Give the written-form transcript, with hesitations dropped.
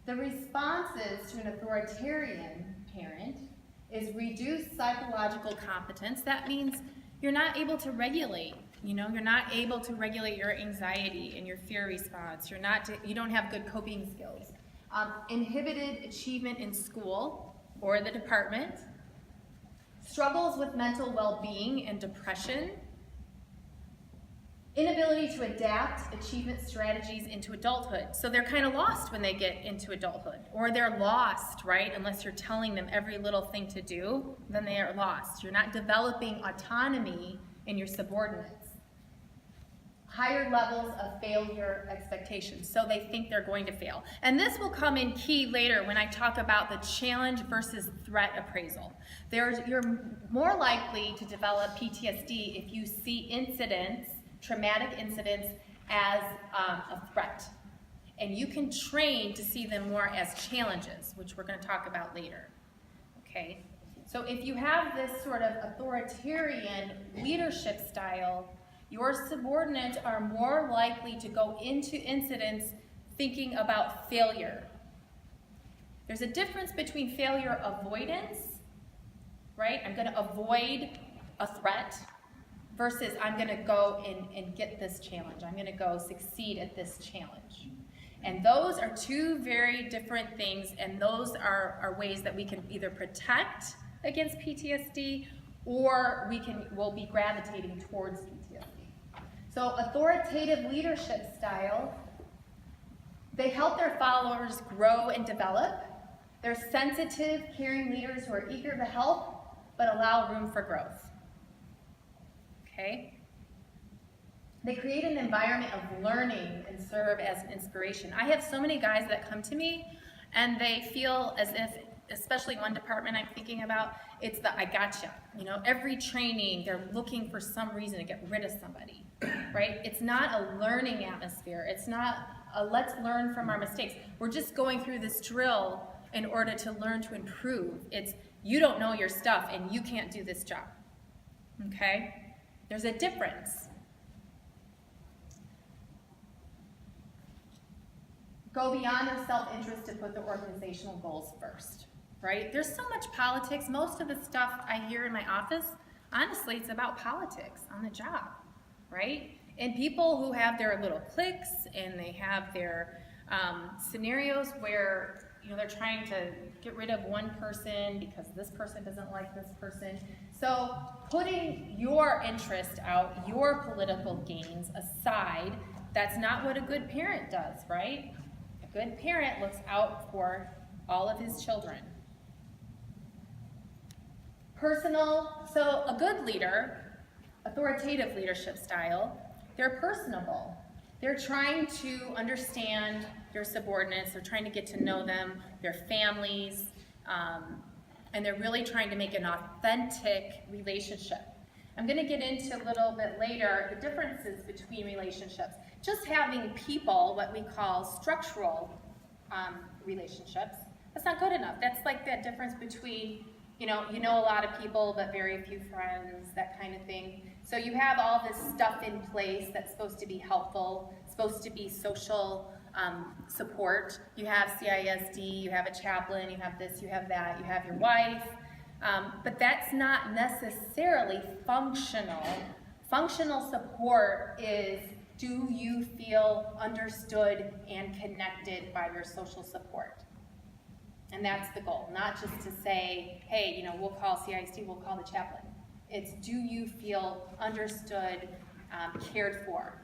The responses to an authoritarian parent is reduced psychological competence. That means you're not able to regulate. You're not able to regulate your anxiety and your fear response. You don't have good coping skills. Inhibited achievement in school or the department. Struggles with mental well-being and depression. Inability to adapt achievement strategies into adulthood. So they're kind of lost when they get into adulthood. Or they're lost, right? Unless you're telling them every little thing to do, then they are lost. You're not developing autonomy in your subordinates. Higher levels of failure expectations. So they think they're going to fail. And this will come in key later when I talk about the challenge versus threat appraisal. You're more likely to develop PTSD if you see incidents, traumatic incidents, as a threat. And you can train to see them more as challenges, which we're going to talk about later. Okay? So if you have this sort of authoritarian leadership style, your subordinates are more likely to go into incidents thinking about failure. There's a difference between failure avoidance, right? I'm going to avoid a threat, versus I'm going to go and get this challenge. I'm going to go succeed at this challenge. And those are two very different things, and those are ways that we can either protect against PTSD or we'll be gravitating towards PTSD. So authoritative leadership style, they help their followers grow and develop. They're sensitive, caring leaders who are eager to help but allow room for growth. Okay? They create an environment of learning and serve as an inspiration. I have so many guys that come to me and they feel as if, especially one department I'm thinking about, it's the I gotcha. Every training they're looking for some reason to get rid of somebody, right? It's not a learning atmosphere. It's not a let's learn from our mistakes. We're just going through this drill in order to learn to improve. It's you don't know your stuff and you can't do this job, okay? There's a difference. Go beyond their self-interest to put the organizational goals first, right? There's so much politics. Most of the stuff I hear in my office, honestly, it's about politics on the job, right? And people who have their little cliques and they have their scenarios where they're trying to get rid of one person because this person doesn't like this person. So putting your interest out, your political gains aside, that's not what a good parent does, right? A good parent looks out for all of his children. Personal, so a good leader, authoritative leadership style, they're personable. They're trying to understand their subordinates, they're trying to get to know them, their families, and they're really trying to make an authentic relationship. I'm going to get into a little bit later the differences between relationships. Just having people, what we call structural relationships, that's not good enough. That's like that difference between, you know a lot of people but very few friends, that kind of thing. So you have all this stuff in place that's supposed to be helpful, supposed to be social support. You have CISD, you have a chaplain, you have this, you have that, you have your wife, but that's not necessarily functional. Functional support is, do you feel understood and connected by your social support? And that's the goal, not just to say, hey, we'll call CISD, we'll call the chaplain. It's, do you feel understood, cared for?